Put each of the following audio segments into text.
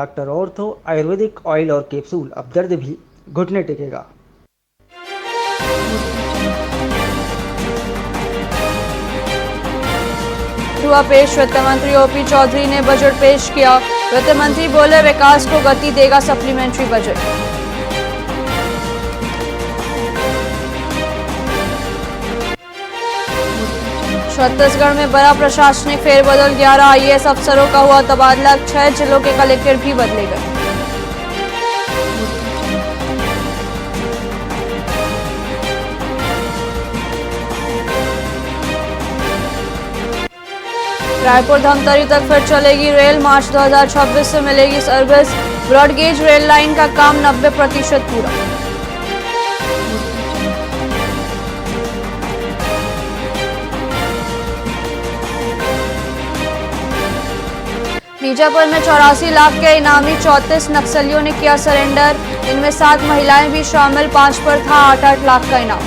Doctor ortho Ayurvedic oil और capsule, अब दर्द भी घुटने टेकेगा। हुआ पेश, वित्त मंत्री ओपी चौधरी ने बजट पेश किया। वित्त मंत्री बोले विकास को गति देगा सप्लीमेंट्री बजट। छत्तीसगढ़ में बड़ा प्रशासनिक फेरबदल, 11 आईएएस अफसरों का हुआ तबादला, 6 जिलों के कलेक्टर भी बदले गए। रायपुर धमतरी तक फिर चलेगी रेल, मार्च 2026 से मिलेगी सर्विस। ब्रॉडगेज रेल लाइन का काम 90% पूरा। बीजापुर में 84 लाख के इनामी 34 नक्सलियों ने किया सरेंडर, इनमें 7 महिलाएं भी शामिल, 5 पर था 8-8 लाख का इनाम।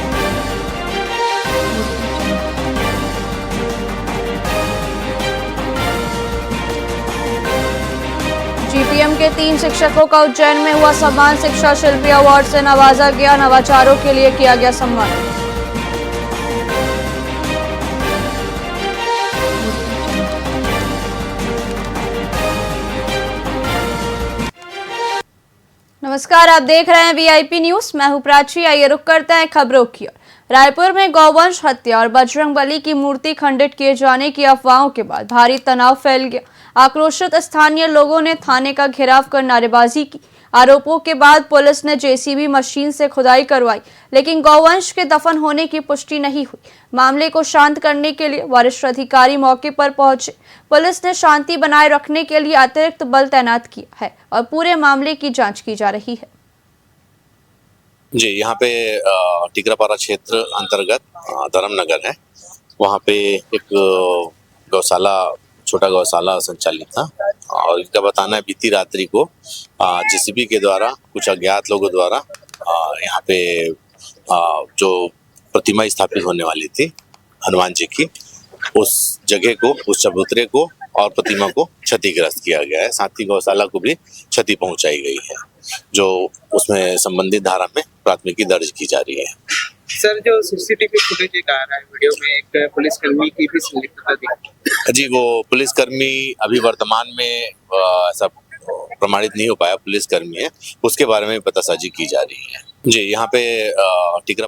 जीपीएम के 3 शिक्षकों का उज्जैन में हुआ सम्मान, शिक्षा शिल्पी अवार्ड से नवाजा गया, नवाचारों के लिए किया गया सम्मान। नमस्कार, आप देख रहे हैं वीआईपी न्यूज, मैं हूं प्राची। आइए रुक करते हैं खबरों की ओर। रायपुर में गौवंश हत्या और बजरंगबली की मूर्ति खंडित किए जाने की अफवाहों के बाद भारी तनाव फैल गया। आक्रोशित स्थानीय लोगों ने थाने का घेराव कर नारेबाजी की। आरोपों के बाद पुलिस ने जेसीबी मशीन से खुदाई करवाई, लेकिन गौवंश के दफन होने की पुष्टि नहीं हुई। मामले को शांत करने के लिए वरिष्ठ अधिकारी मौके पर पहुंचे। पुलिस ने शांति बनाए रखने के लिए अतिरिक्त बल तैनात किया है और पूरे मामले की जांच की जा रही है। जी, यहाँ पे टिकरापारा क्षेत्र अंतर्गत धर्मनगर है। वहाँ पे एक गौशाला, छोटा गौशाला संचालित था और इनका बताना है बीती रात्रि को जेसीबी के द्वारा कुछ अज्ञात लोगों द्वारा यहाँ पे जो प्रतिमा स्थापित होने वाली थी हनुमान जी की, उस जगह को, उस चबूतरे को और प्रतिमा को क्षतिग्रस्त किया गया है। साथ ही गौशाला को भी क्षति पहुंचाई गई है, जो उसमें संबंधित धारा में प्राथमिकी दर्ज की जा रही है। सर, जो सीसीटीवी फुटेज एक आ रहा है वीडियो में, एक पुलिसकर्मी की भी संलिप्तता दिखी। जी, वो पुलिसकर्मी अभी वर्तमान में ऐसा प्रमाणित नहीं हो पाया, पुलिसकर्मी है, उसके बारे में पतासाजी की जा रही है। जी, यहाँ पे टिकरा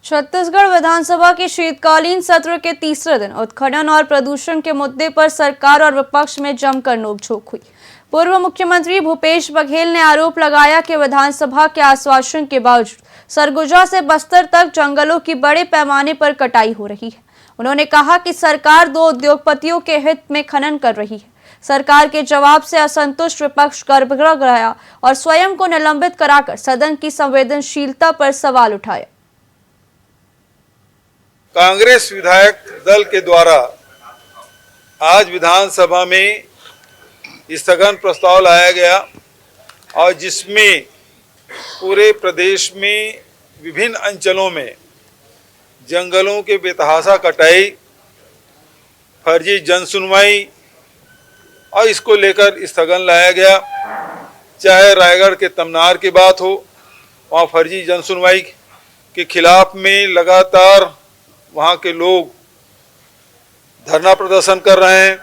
छत्तीसगढ़ विधानसभा के शीतकालीन सत्र के तीसरे दिन उत्खनन और प्रदूषण के मुद्दे पर सरकार और विपक्ष में जमकर नोकझोंक हुई। पूर्व मुख्यमंत्री भूपेश बघेल ने आरोप लगाया कि विधानसभा के आश्वासन के बावजूद सरगुजा से बस्तर तक जंगलों की बड़े पैमाने पर कटाई हो रही है। उन्होंने कहा कि सरकार 2 उद्योगपतियों के हित में खनन कर रही है। सरकार के जवाब से असंतुष्ट विपक्ष गड़बड़ा गया और स्वयं को निलंबित कराकर सदन की संवेदनशीलता पर सवाल उठाया। कांग्रेस विधायक दल के द्वारा आज विधानसभा में स्थगन प्रस्ताव लाया गया और जिसमें पूरे प्रदेश में विभिन्न अंचलों में जंगलों के बेतहाशा कटाई, फर्जी जनसुनवाई और इसको लेकर स्थगन लाया गया। चाहे रायगढ़ के तमनार की बात हो, वहाँ फर्जी जनसुनवाई के खिलाफ में लगातार वहाँ के लोग धरना प्रदर्शन कर रहे हैं।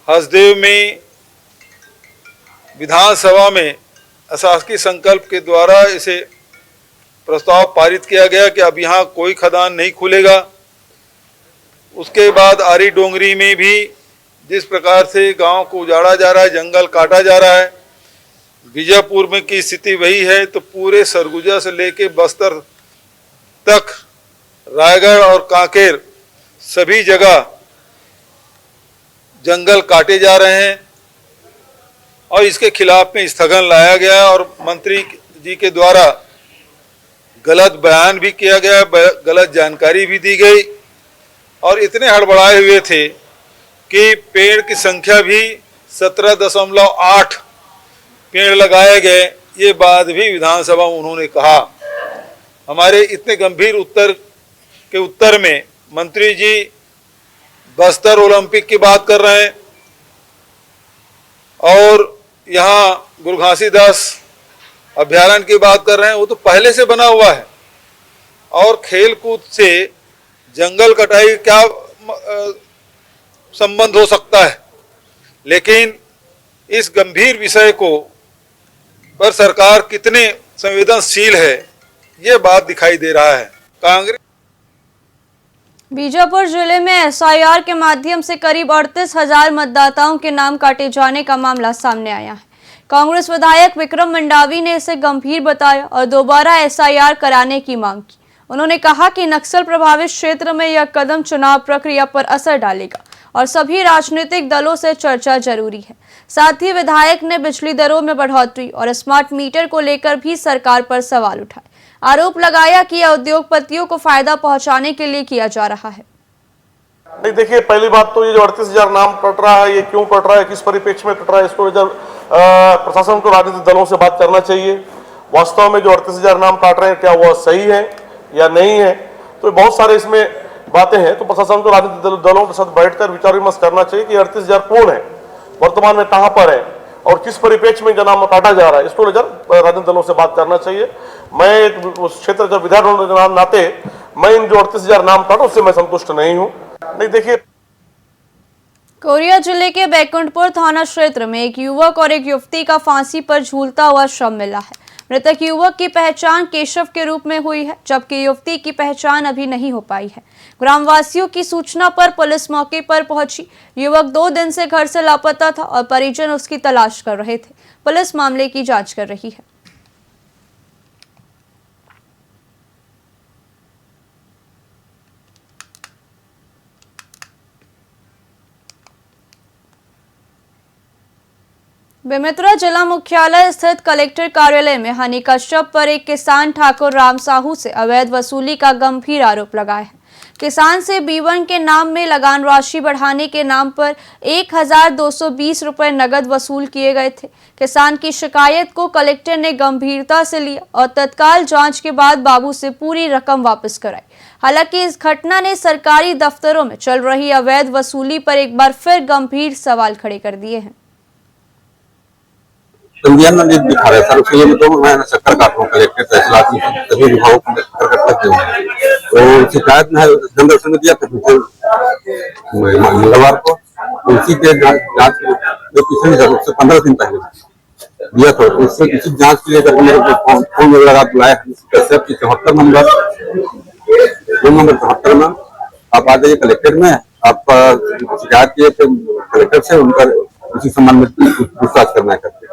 हसदेव में विधानसभा में अशासकीय संकल्प के द्वारा इसे प्रस्ताव पारित किया गया कि अब यहाँ कोई खदान नहीं खुलेगा। उसके बाद आरी डोंगरी में भी जिस प्रकार से गांव को उजाड़ा जा रहा है, जंगल काटा जा रहा है, बीजापुर में की स्थिति वही है। तो पूरे सरगुजा से लेके बस्तर तक, रायगढ़ और कांकेर सभी जगह जंगल काटे जा रहे हैं और इसके खिलाफ में स्थगन लाया गया और मंत्री जी के द्वारा गलत बयान भी किया गया, गलत जानकारी भी दी गई और इतने हड़बड़ाए हुए थे कि पेड़ की संख्या भी 17.8 पेड़ लगाए गए। ये बात भी विधानसभा उन्होंने कहा। हमारे इतने गंभीर उत्तर के उत्तर में मंत्री जी बस्तर ओलंपिक की बात कर रहे हैं, और यहाँ गुरु घासीदास अभ्यारण्य की बात कर रहे हैं, वो तो पहले से बना हुआ है। और खेल कूद से जंगल कटाई क्या संबंध हो सकता है? लेकिन इस गंभीर विषय को पर सरकार कितने संवेदनशील है, ये बात दिखाई दे रहा है। कांग्रेस बीजापुर जिले में एसआईआर के माध्यम से करीब 38,000 मतदाताओं के नाम काटे जाने का मामला सामने आया है। कांग्रेस विधायक विक्रम मंडावी ने इसे गंभीर बताया और दोबारा एसआईआर कराने की मांग की। उन्होंने कहा कि नक्सल प्रभावित क्षेत्र में यह कदम चुनाव प्रक्रिया पर असर डालेगा और सभी राजनीतिक दलों से चर्चा जरूरी है। साथ ही विधायक ने बिजली दरों में बढ़ोतरी और स्मार्ट मीटर को लेकर भी सरकार पर सवाल उठाए। आरोप लगाया कि यह उद्योगपतियों को फायदा पहुंचाने के लिए किया जा रहा है। नहीं, देखिए, पहली बात तो ये जो 38,000 नाम कट रहा है, ये क्यों कट रहा है, किस परिप्रेक्ष्य में कट रहा है, इसको प्रशासन को राजनीतिक दलों से बात करना चाहिए। वास्तव में जो 38,000 नाम काट रहे हैं, क्या वो सही है या नहीं है? तो बहुत सारे इसमें बातें हैं। तो प्रशासन को राजनीतिक दलों के साथ बैठकर विचार विमर्श करना चाहिए कि 38,000 कौन है, वर्तमान में कहां पर है और किस परिप्रेक्ष्य में नाम काटा जा रहा है, इसको लेकर राजनीतिक दलों से बात करना चाहिए। मैं उस क्षेत्र का विधायक होने के नाते मैं इन जो 38,000 नाम काटा उससे मैं संतुष्ट नहीं हूं। नहीं, देखिए, कोरिया जिले के बैकुंठपुर थाना क्षेत्र में एक युवक और एक युवती का फांसी पर झूलता हुआ शव मिला है। मृतक युवक की पहचान केशव के रूप में हुई है, जबकि युवती की पहचान अभी नहीं हो पाई है। ग्रामवासियों की सूचना पर पुलिस मौके पर पहुंची। युवक 2 दिन से घर से लापता था और परिजन उसकी तलाश कर रहे थे। पुलिस मामले की जांच कर रही है। बेमेतरा जिला मुख्यालय स्थित कलेक्टर कार्यालय में हनी कश्यप पर एक किसान ठाकुर राम साहू से अवैध वसूली का गंभीर आरोप लगाया है। किसान से B1 के नाम में लगान राशि बढ़ाने के नाम पर 1,220 रुपए नगद वसूल किए गए थे। किसान की शिकायत को कलेक्टर ने गंभीरता से लिया और तत्काल जांच के बाद बाबू से पूरी रकम वापस कराई। हालांकि इस घटना ने सरकारी दफ्तरों में चल रही अवैध वसूली पर एक बार फिर गंभीर सवाल खड़े कर दिए हैं। संज्ञान में दिखा रहे सर, उसके लिए तो मैं चक्कर काट रहा हूँ कलेक्टर तहसीलदार सभी विभागों को करते हैं। तो शिकायत में जनदर्शन में दिया था मंगलवार को, उसी के जांच जो पिछले उससे 15 दिन पहले दिया था, उससे किसी जांच के लिए करके मेरे को फोन में लगा बुलाया कश्यप की 74 नंबर फोन नंबर 74 में आप आ जाइए कलेक्टर में, आपका शिकायत किए थे कलेक्टर से, उनका उसी संबंध में पूछताछ करना है करके।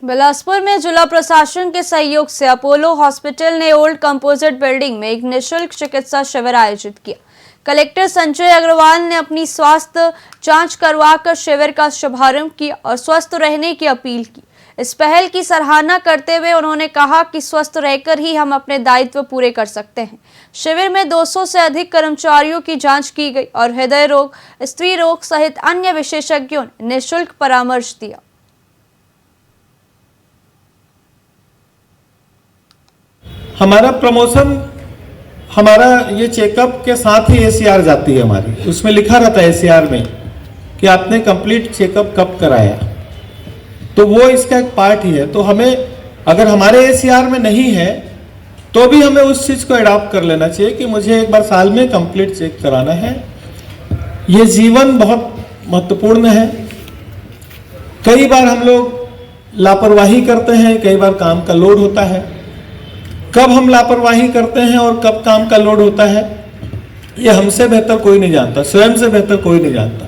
बिलासपुर में जिला प्रशासन के सहयोग से अपोलो हॉस्पिटल ने ओल्ड कंपोजिट बिल्डिंग में एक निःशुल्क चिकित्सा शिविर आयोजित किया। कलेक्टर संजय अग्रवाल ने अपनी स्वास्थ्य जांच करवाकर शिविर का शुभारंभ किया और स्वस्थ रहने की अपील की। इस पहल की सराहना करते हुए उन्होंने कहा कि स्वस्थ रहकर ही हम अपने दायित्व पूरे कर सकते हैं। शिविर में 200 से अधिक कर्मचारियों की जांच की गई और हृदय रोग, स्त्री रोग सहित अन्य विशेषज्ञों ने निःशुल्क परामर्श दिया। हमारा प्रमोशन, हमारा ये चेकअप के साथ ही एसीआर जाती है हमारी, उसमें लिखा रहता है एसीआर में कि आपने कंप्लीट चेकअप कब कराया, तो वो इसका एक पार्ट ही है। तो हमें अगर हमारे एसीआर में नहीं है तो भी हमें उस चीज़ को अडॉप्ट कर लेना चाहिए कि मुझे एक बार साल में कंप्लीट चेक कराना है। ये जीवन बहुत महत्वपूर्ण है। कई बार हम लोग लापरवाही करते हैं, कई बार काम का लोड होता है। कब हम लापरवाही करते हैं और कब काम का लोड होता है, ये हमसे बेहतर कोई नहीं जानता, स्वयं से बेहतर कोई नहीं जानता।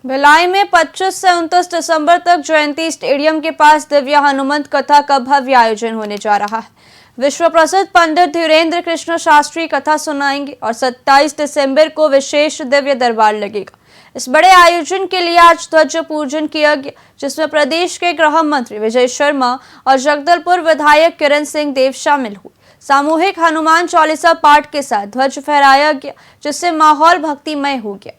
भिलाई में 25 से 29 दिसंबर तक जयंती स्टेडियम के पास दिव्य हनुमंत कथा का भव्य आयोजन होने जा रहा है। विश्व प्रसिद्ध पंडित धीरेन्द्र कृष्ण शास्त्री कथा सुनाएंगे और 27 दिसंबर को विशेष दिव्य दरबार लगेगा। इस बड़े आयोजन के लिए आज ध्वज पूजन किया गया, जिसमें प्रदेश के गृह मंत्री विजय शर्मा और जगदलपुर विधायक किरण सिंह देव शामिल हुए। सामूहिक हनुमान चालीसा पाठ के साथ ध्वज फहराया गया, जिससे माहौल भक्तिमय हो गया।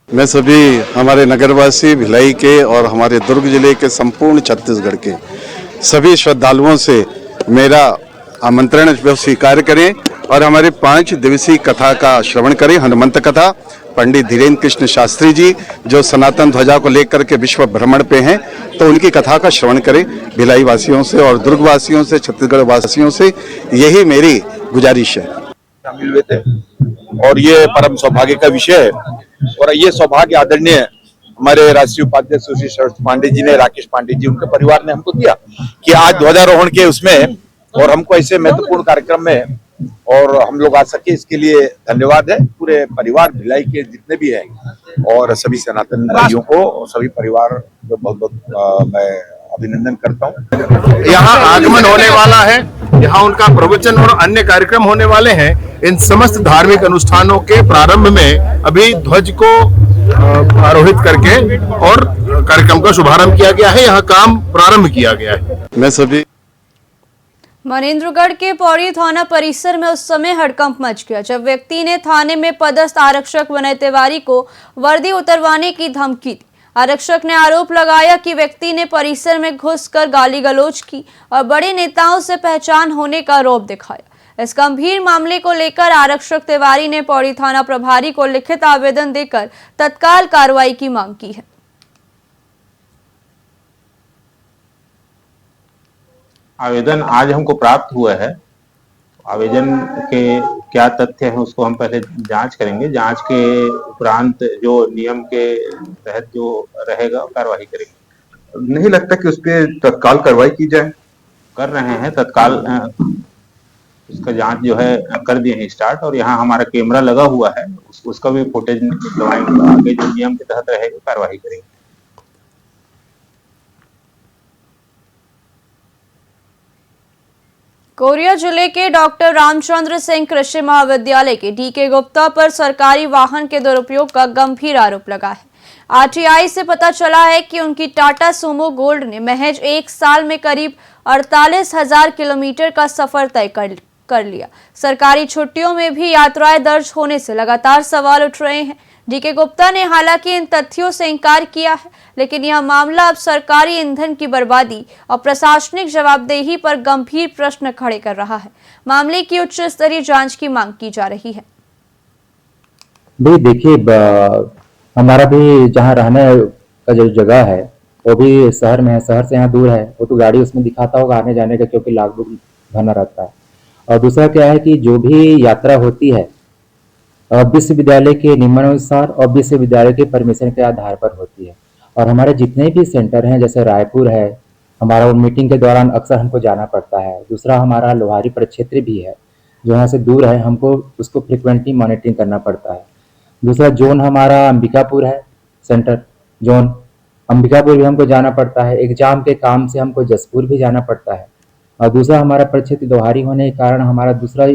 मैं सभी हमारे नगरवासी भिलाई के और हमारे दुर्ग जिले के संपूर्ण छत्तीसगढ़ के सभी श्रद्धालुओं से मेरा आमंत्रण स्वीकार करें और हमारे 5 दिवसीय कथा का श्रवण करें। हनुमंत कथा पंडित धीरेन्द्र कृष्ण शास्त्री जी जो सनातन ध्वजा को लेकर के विश्व भ्रमण पे हैं, तो उनकी कथा का श्रवण करें। भिलाई वासियों से और दुर्ग वासियों से, छत्तीसगढ़ वासियों से यही मेरी गुजारिश है। शामिल हुए थे और ये परम सौभाग्य का विषय है और ये सौभाग्य आदरणीय हमारे राष्ट्रीय उपाध्यक्ष सुश्री शरद पांडे जी ने, राकेश पांडे जी, उनके परिवार ने हमको दिया कि आज ध्वजारोहण के उसमें और हमको ऐसे महत्वपूर्ण कार्यक्रम में और हम लोग आ सके, इसके लिए धन्यवाद है पूरे परिवार भिलाई के जितने भी हैं और सभी सनातन भाइयों को और सभी परिवार को बहुत बहुत मैं अभिनंदन करता हूँ। यहाँ आगमन होने वाला है, यहाँ उनका प्रवचन और अन्य कार्यक्रम होने वाले हैं। इन समस्त धार्मिक अनुष्ठानों के प्रारंभ में अभी ध्वज को आरोहित करके और कार्यक्रम का शुभारंभ किया गया है। यहाँ काम प्रारंभ किया गया है। मैं सभी मनेन्द्रगढ़ के पौड़ी थाना परिसर में उस समय हड़कंप मच गया जब व्यक्ति ने थाने में पदस्थ आरक्षक विनय तिवारी को वर्दी उतरवाने की धमकी दी। आरक्षक ने आरोप लगाया कि व्यक्ति ने परिसर में घुसकर गाली गलौज की और बड़े नेताओं से पहचान होने का आरोप दिखाया। इस गंभीर मामले को लेकर आरक्षक तिवारी ने पौड़ी थाना प्रभारी को लिखित आवेदन देकर तत्काल कार्रवाई की मांग की है। आवेदन आज हमको प्राप्त हुआ है। आवेदन के क्या तथ्य हैं उसको हम पहले जांच करेंगे। जांच के उपरांत जो नियम के तहत जो रहेगा कार्रवाई करेंगे। नहीं लगता कि उस पर तत्काल कार्रवाई की जाए? कर रहे हैं तत्काल उसका जांच जो है कर दिए हैं स्टार्ट और यहाँ हमारा कैमरा लगा हुआ है, उसका भी फुटेज लगवाएंगे। आगे जो नियम के तहत रहेगा कार्रवाई करेंगे। कोरिया जिले के डॉक्टर रामचंद्र सिंह कृषि महाविद्यालय के डीके गुप्ता पर सरकारी वाहन के दुरुपयोग का गंभीर आरोप लगा है। आरटीआई से पता चला है कि उनकी टाटा सुमो गोल्ड ने महज 1 साल में करीब 48,000 किलोमीटर का सफर तय कर लिया। सरकारी छुट्टियों में भी यात्राएं दर्ज होने से लगातार सवाल उठ रहे हैं। डीके गुप्ता ने हालांकि इन तथ्यों से इंकार किया है, लेकिन यह मामला अब सरकारी ईंधन की बर्बादी और प्रशासनिक जवाबदेही पर गंभीर प्रश्न खड़े कर रहा है। मामले की उच्च स्तरीय जांच की मांग की जा रही है। भाई देखिए, हमारा भी जहाँ रहने का जो जगह है वो भी शहर में है, शहर से यहाँ दूर है। वो तो गाड़ी उसमें दिखाता होगा आने जाने का, क्योंकि लागू भरना रहता है। और दूसरा क्या है कि जो भी यात्रा होती है विश्वविद्यालय के नियमानुसार और विश्वविद्यालय के परमिशन के आधार पर होती है। और हमारे जितने भी सेंटर हैं, जैसे रायपुर है, हमारा मीटिंग के दौरान अक्सर हमको जाना पड़ता है। दूसरा हमारा लोहारी परिक्षेत्र भी है जो यहाँ से दूर है, हमको उसको फ्रिक्वेंटली मॉनिटरिंग करना पड़ता है। दूसरा जोन हमारा अंबिकापुर है, सेंटर जोन अंबिकापुर भी हमको जाना पड़ता है। एग्जाम के काम से हमको जसपुर भी जाना पड़ता है। और दूसरा हमारा परिक्षेत्र लोहारी होने के कारण हमारा दूसरा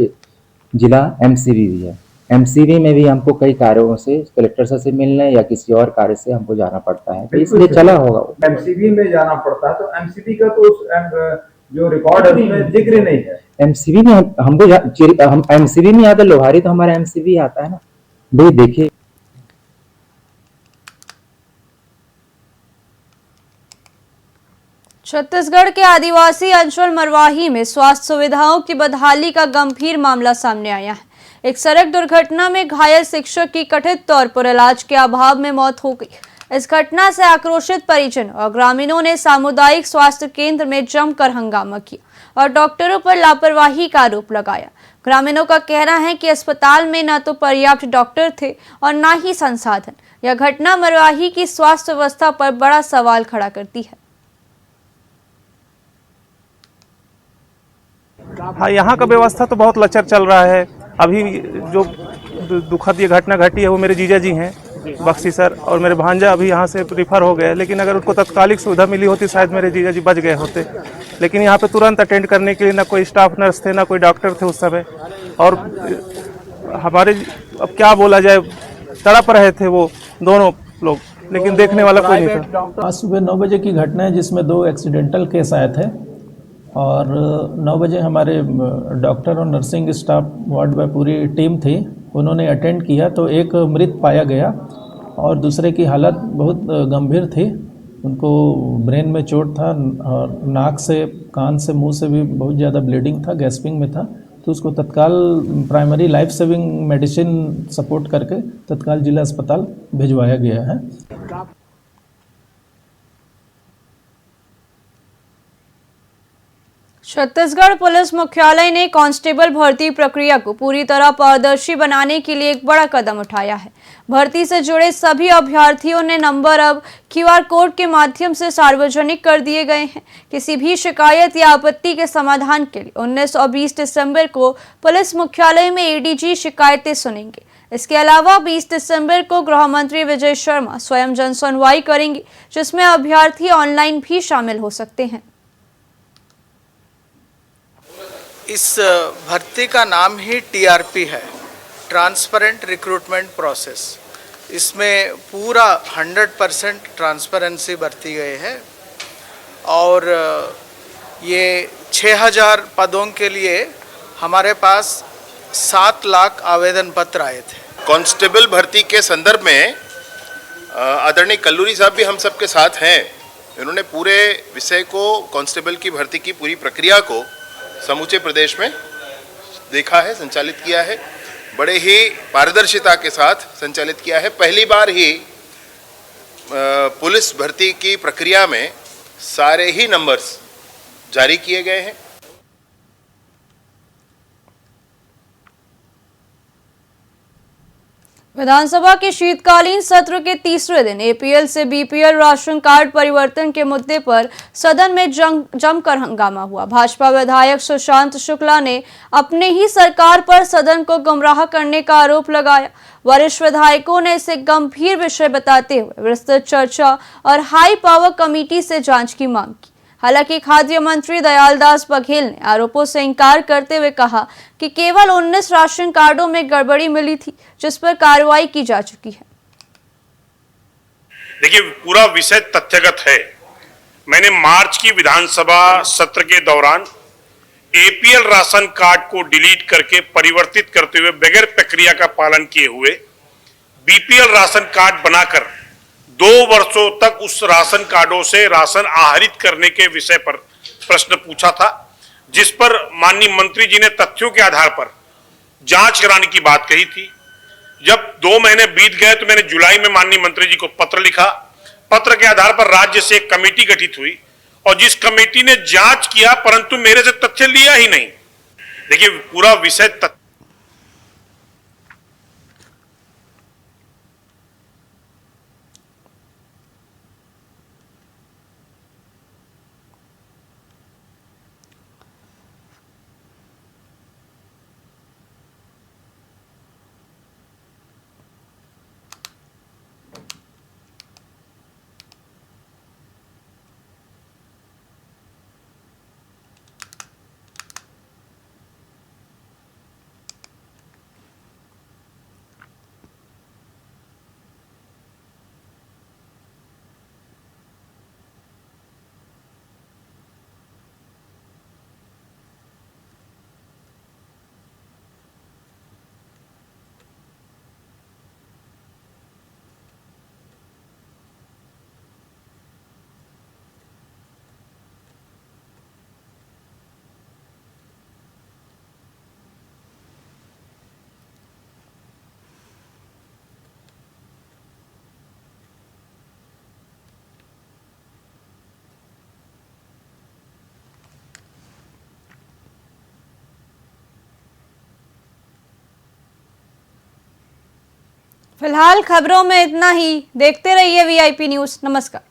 जिला एमसीबी भी है। एमसीबी में भी हमको कई कार्यों से कलेक्टर से मिलने या किसी और कार्य से हमको जाना पड़ता है, तो इसलिए चला होगा। एमसीबी में जाना पड़ता है तो एमसीबी का तो जो रिकॉर्ड है उसमें जिक्र नहीं है। एमसीबी में हम एमसीबी में आता, लोहारी तो हमारा एमसीबी आता है ना। भाई देखिए, छत्तीसगढ़ के आदिवासी अंचल मरवाही में स्वास्थ्य सुविधाओं की बदहाली का गंभीर मामला सामने आया है। एक सड़क दुर्घटना में घायल शिक्षक की कथित तौर पर इलाज के अभाव में मौत हो गई। इस घटना से आक्रोशित परिजन और ग्रामीणों ने सामुदायिक स्वास्थ्य केंद्र में जमकर हंगामा किया और डॉक्टरों पर लापरवाही का आरोप लगाया। ग्रामीणों का कहना है कि अस्पताल में न तो पर्याप्त डॉक्टर थे और न ही संसाधन। यह घटना मरवाही की स्वास्थ्य व्यवस्था पर बड़ा सवाल खड़ा करती है। हाँ, यहाँ का व्यवस्था तो बहुत लचर चल रहा है। अभी जो दुखद ये घटना घटी है वो मेरे जीजा जी हैं बख्शी सर, और मेरे भांजा अभी यहाँ से रिफ़र हो गए। लेकिन अगर उनको तत्कालिक सुविधा मिली होती शायद मेरे जीजा जी बच गए होते। लेकिन यहाँ पे तुरंत अटेंड करने के लिए ना कोई स्टाफ नर्स थे, ना कोई डॉक्टर थे उस समय। और हमारे अब क्या बोला जाए, तड़प रहे थे वो दोनों लोग, लेकिन देखने वाला कोई नहीं था। आज सुबह 9 बजे की घटना है जिसमें 2 एक्सीडेंटल केस आए थे और 9 बजे हमारे डॉक्टर और नर्सिंग स्टाफ वार्ड में पूरी टीम थी, उन्होंने अटेंड किया तो एक मृत पाया गया और दूसरे की हालत बहुत गंभीर थी उनको ब्रेन में चोट था और नाक से, कान से, मुंह से भी बहुत ज़्यादा ब्लीडिंग था, गैस्पिंग में था। तो उसको तत्काल primary life saving medicine support करके तत्काल जिला अस्पताल भिजवाया गया है। छत्तीसगढ़ पुलिस मुख्यालय ने कांस्टेबल भर्ती प्रक्रिया को पूरी तरह पारदर्शी बनाने के लिए एक बड़ा कदम उठाया है। भर्ती से जुड़े सभी अभ्यर्थियों ने नंबर अब QR कोड के माध्यम से सार्वजनिक कर दिए गए हैं। किसी भी शिकायत या आपत्ति के समाधान के लिए 19 और 20 दिसंबर को पुलिस मुख्यालय में ADG शिकायतें सुनेंगे। इसके अलावा 20 दिसंबर को गृह मंत्री विजय शर्मा स्वयं जन सुनवाई करेंगे, जिसमें अभ्यर्थी ऑनलाइन भी शामिल हो सकते हैं। इस भर्ती का नाम ही TRP है, ट्रांसपेरेंट रिक्रूटमेंट प्रोसेस। इसमें पूरा 100% ट्रांसपेरेंसी बरती गई है और ये 6000 पदों के लिए हमारे पास 7 लाख आवेदन पत्र आए थे। कांस्टेबल भर्ती के संदर्भ में आदरणीय कल्लूरी साहब भी हम सबके साथ हैं। इन्होंने पूरे विषय को, कांस्टेबल की भर्ती की पूरी प्रक्रिया को समूचे प्रदेश में देखा है, संचालित किया है, बड़े ही पारदर्शिता के साथ संचालित किया है। पहली बार ही पुलिस भर्ती की प्रक्रिया में सारे ही नंबर्स जारी किए गए हैं। विधानसभा के शीतकालीन सत्र के तीसरे दिन APL से BPL राशन कार्ड परिवर्तन के मुद्दे पर सदन में जमकर हंगामा हुआ। भाजपा विधायक सुशांत शुक्ला ने अपने ही सरकार पर सदन को गुमराह करने का आरोप लगाया। वरिष्ठ विधायकों ने इसे गंभीर विषय बताते हुए विस्तृत चर्चा और हाई पावर कमेटी से जांच की मांग की। हालांकि खाद्य मंत्री दयालदास बघेल ने आरोपों से इंकार करते हुए कहा कि केवल 19 राशन कार्डों में गड़बड़ी मिली थी, जिस पर कार्रवाई की जा चुकी है। देखिए, पूरा विषय तथ्यगत है। मैंने मार्च की विधानसभा सत्र के दौरान APL राशन कार्ड को डिलीट करके परिवर्तित करते हुए बगैर प्रक्रिया का पालन किए हुए BPL राशन कार्ड बनाकर 2 वर्षों तक उस राशन कार्डों से राशन आहरित करने के विषय पर प्रश्न पूछा था, जिस पर माननीय मंत्री जी ने तथ्यों के आधार पर जांच कराने की बात कही थी। जब 2 महीने बीत गए तो मैंने जुलाई में माननीय मंत्री जी को पत्र लिखा। पत्र के आधार पर राज्य से एक कमेटी गठित हुई और जिस कमेटी ने जांच किया, परंतु मेरे से तथ्य लिया ही नहीं। देखिए, पूरा विषय फिलहाल खबरों में इतना ही। देखते रहिए VIP न्यूज़। नमस्कार।